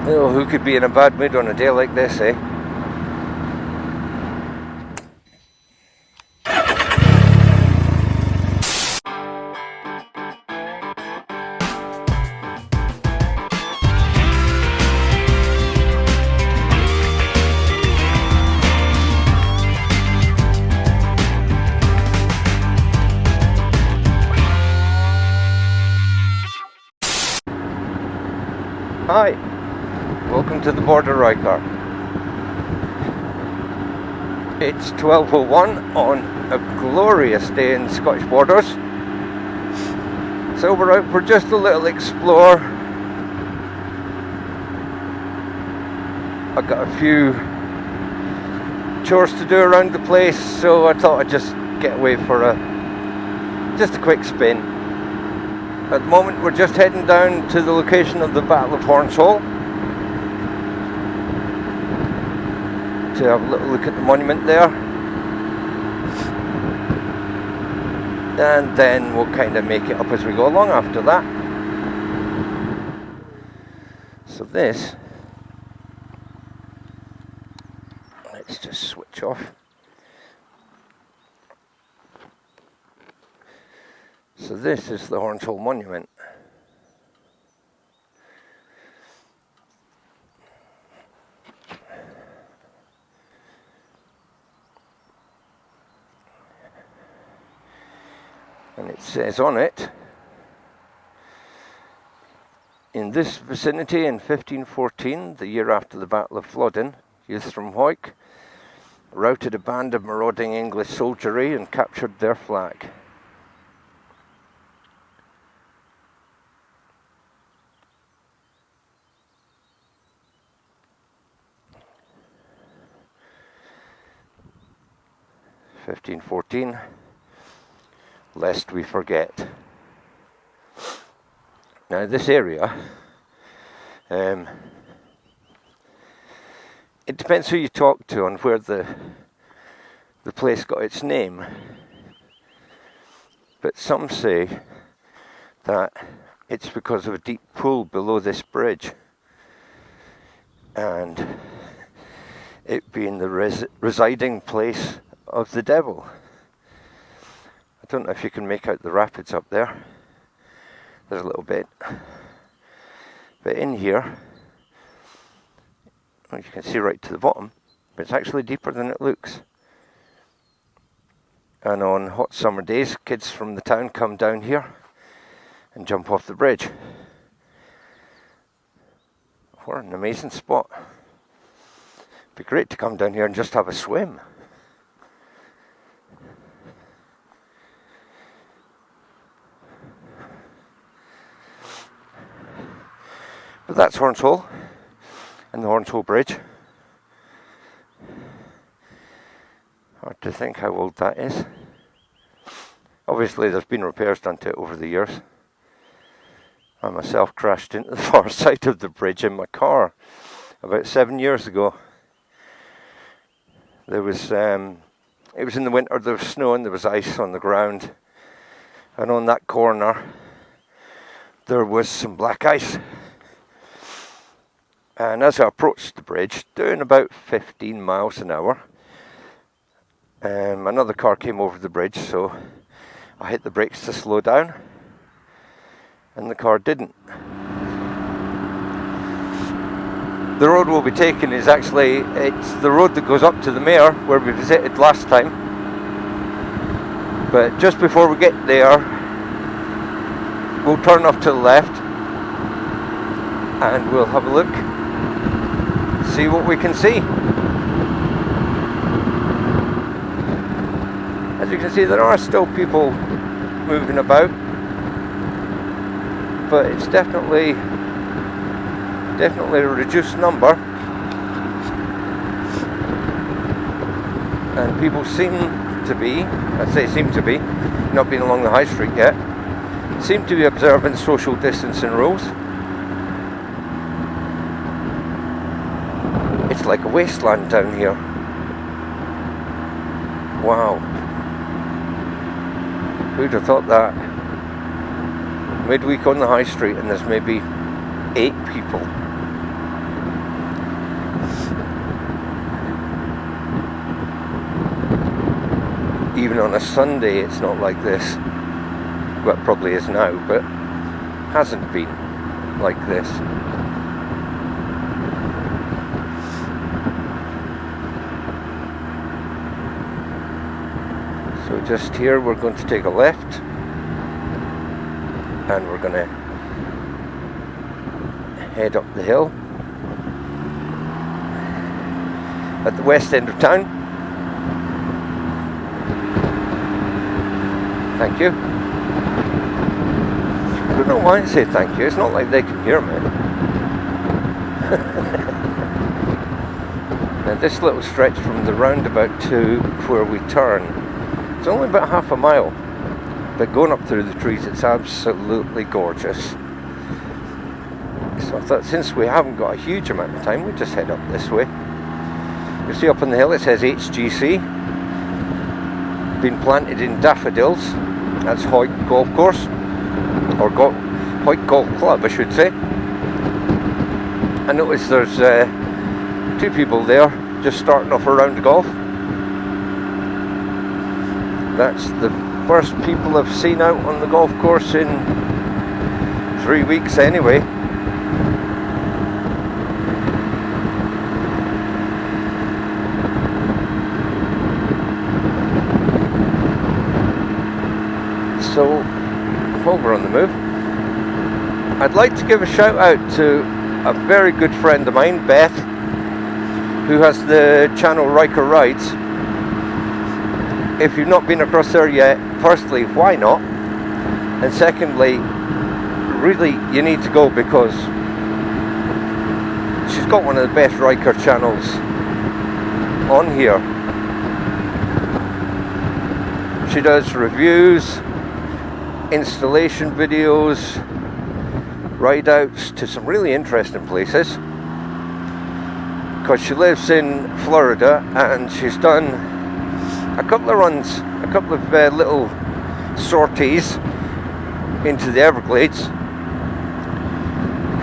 Oh, who could be in a bad mood on a day like this, eh? Hi, welcome to the border, Ryker. It's 12:01 on a glorious day in Scottish Borders. So we're out for just a little explore. I've got a few chores to do around the place, so I thought I'd just get away for just a quick spin. At the moment we're just heading down to the location of the Battle of Hornshaw to have a little look at the monument there, and then we'll kind of make it up as we go along after that. So this, let's just switch off. So this is the Hornshaw Monument. And it says on it, in this vicinity in 1514, the year after the Battle of Flodden, youths from Hoyk routed a band of marauding English soldiery and captured their flag. (1514), lest we forget. Now this area, it depends who you talk to on where the place got its name, but some say that it's because of a deep pool below this bridge, and it being the residing place of the devil. I don't know if you can make out the rapids up there. There's a little bit. But in here, well, you can see right to the bottom, but it's actually deeper than it looks. And on hot summer days, kids from the town come down here and jump off the bridge. What an amazing spot. It'd be great to come down here and just have a swim. But that's Hornshaw and the Hornshaw Bridge. Hard to think how old that is. Obviously there's been repairs done to it over the years. I myself crashed into the far side of the bridge in my car about 7 years ago. There was, it was in the winter, there was snow and there was ice on the ground. And on that corner there was some black ice. And as I approached the bridge, doing about 15 miles an hour, another car came over the bridge, so I hit the brakes to slow down, and the car didn't. The road we'll be taking is actually, it's the road that goes up to the Mare, where we visited last time. But just before we get there, we'll turn off to the left, and we'll have a look. See what we can see. As you can see, there are still people moving about, but it's definitely a reduced number, and people seem to be, I say seem to be, not being along the high street yet, seem to be observing social distancing rules. It's like a wasteland down here. Wow. Who'd have thought that? Midweek on the high street and there's maybe 8 people. even on a Sunday it's not like this. Well, it probably is now, but hasn't been like this. So just here we're going to take a left, and we're going to head up the hill at the west end of town. Thank you. I don't know why I say thank you, it's not like they can hear me. Now this little stretch from the roundabout to where we turn, it's only about half a mile, but going up through the trees it's absolutely gorgeous. So I thought, since we haven't got a huge amount of time, we just head up this way. You see up on the hill it says HGC, been planted in daffodils. That's Hoyt Golf Course, or Hoyt Golf Club I should say. I notice there's 2 people there just starting off a round of golf. That's the first people I've seen out on the golf course in 3 weeks anyway. So, while we're on the move, I'd like to give a shout out to a very good friend of mine, Beth, who has the channel Ryker Rides. If you've not been across there yet, firstly, why not? And secondly, really you need to go, because she's got one of the best Ryker channels on here. She does reviews, installation videos, ride outs to some really interesting places, because she lives in Florida and she's done a couple of runs, a couple of little sorties into the Everglades,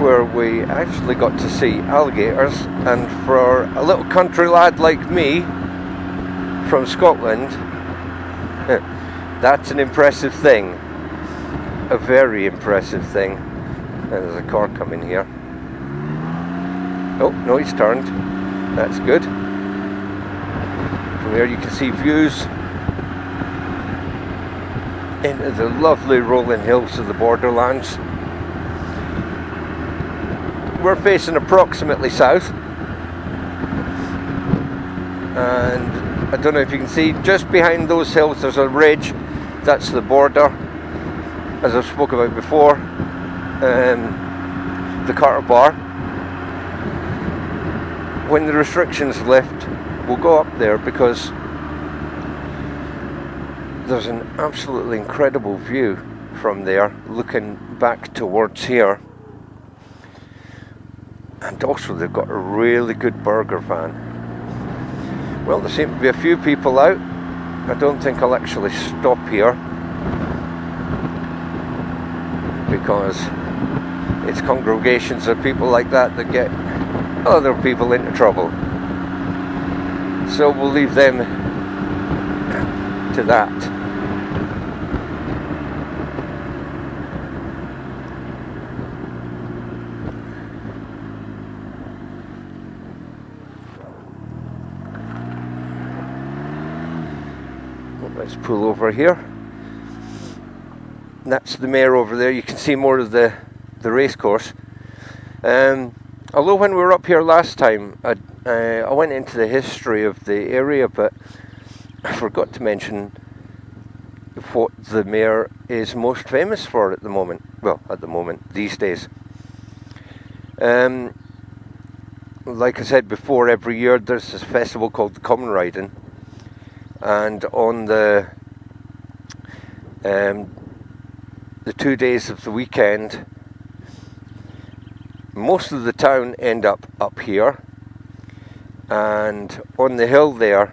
where we actually got to see alligators. And for a little country lad like me from Scotland, that's an impressive thing, a very impressive thing. There's a car coming here. Oh no, he's turned. That's good. From there you can see views into the lovely rolling hills of the Borderlands. We're facing approximately south, and I don't know if you can see, just behind those hills there's a ridge. That's the border, as I've spoke about before, the Carter Bar. When the restrictions lift, we'll go up there, because there's an absolutely incredible view from there looking back towards here. And also they've got a really good burger van. Well, there seem to be a few people out. I don't think I'll actually stop here, because it's congregations of people like that that get other people into trouble. So we'll leave them to that. Let's pull over here. That's the mare over there. You can see more of the race course. Although when we were up here last time, I went into the history of the area, but I forgot to mention what the mare is most famous for at the moment. Well, at the moment, these days. Like I said before, every year there's this festival called the Common Riding, and on the 2 days of the weekend, most of the town end up here, and on the hill there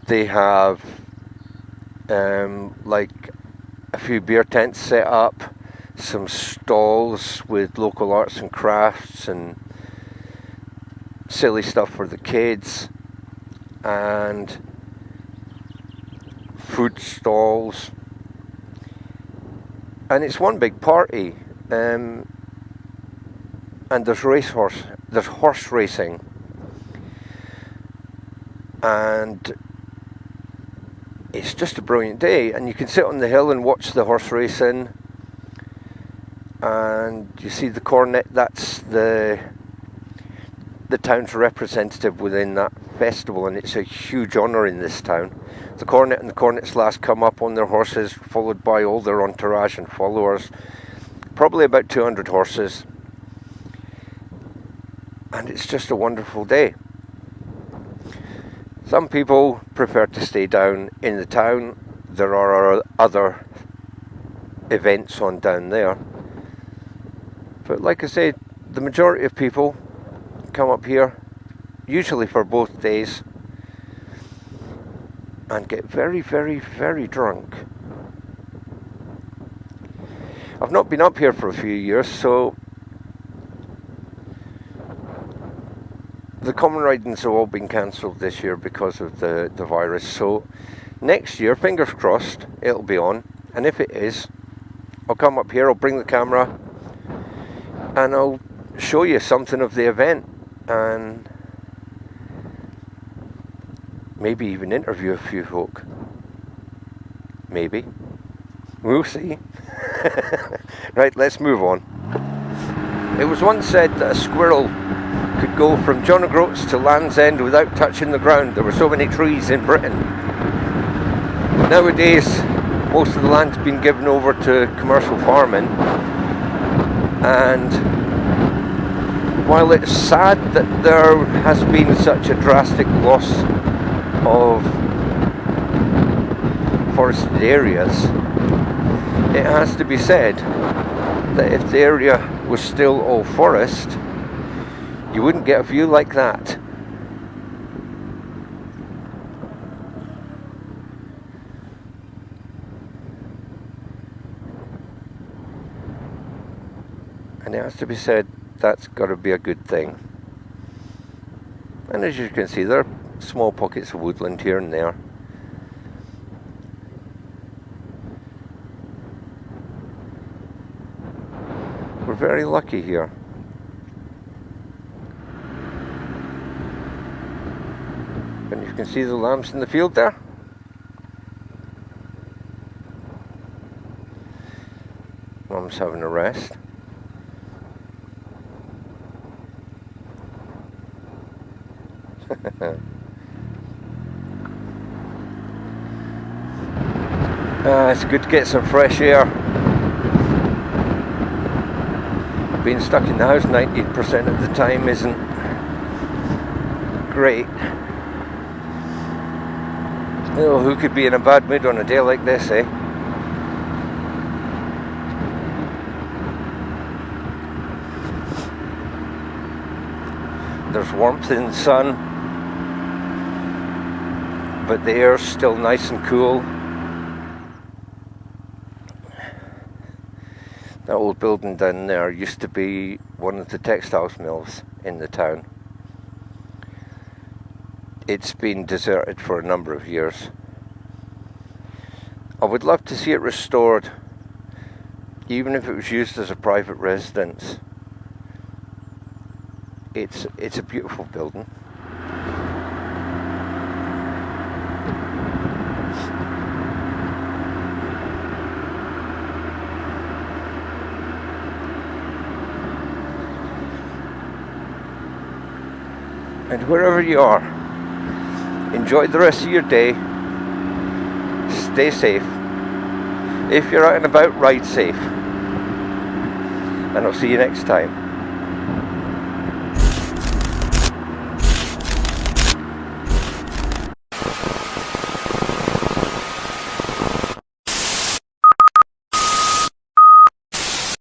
they have like a few beer tents set up, some stalls with local arts and crafts and silly stuff for the kids, and food stalls, and it's one big party. And there's horse racing, and it's just a brilliant day. And you can sit on the hill and watch the horse racing, and you see the cornet. That's the town's representative within that festival, and it's a huge honour in this town. The cornet and the cornet's last come up on their horses, followed by all their entourage and followers, probably about 200 horses, and it's just a wonderful day. Some people prefer to stay down in the town. There are other events on down there, but like I said, the majority of people come up here, usually for both days, and get very, very, very drunk. I've not been up here for a few years, so the common ridings have all been cancelled this year because of the virus. So next year, fingers crossed, it'll be on, and if it is, I'll come up here, I'll bring the camera, and I'll show you something of the event, and maybe even interview a few folk. Maybe. We'll see. Right, let's move on. It was once said that a squirrel could go from John O'Groats to Land's End without touching the ground. There were so many trees in Britain. Nowadays, most of the land's been given over to commercial farming, and while it's sad that there has been such a drastic loss of forested areas, it has to be said that if the area was still all forest, you wouldn't get a view like that. And it has to be said, that's got to be a good thing. And as you can see, there are small pockets of woodland here and there. We're very lucky here. And you can see the lambs in the field there. Mum's having a rest. It's good to get some fresh air. Being stuck in the house 90% of the time isn't great. Oh, who could be in a bad mood on a day like this, eh? There's warmth in the sun, but the air's still nice and cool. That old building down there used to be one of the textiles mills in the town. It's been deserted for a number of years. I would love to see it restored, even if it was used as a private residence. It's a beautiful building. And wherever you are, enjoy the rest of your day. Stay safe. If you're out and about, ride safe. And I'll see you next time.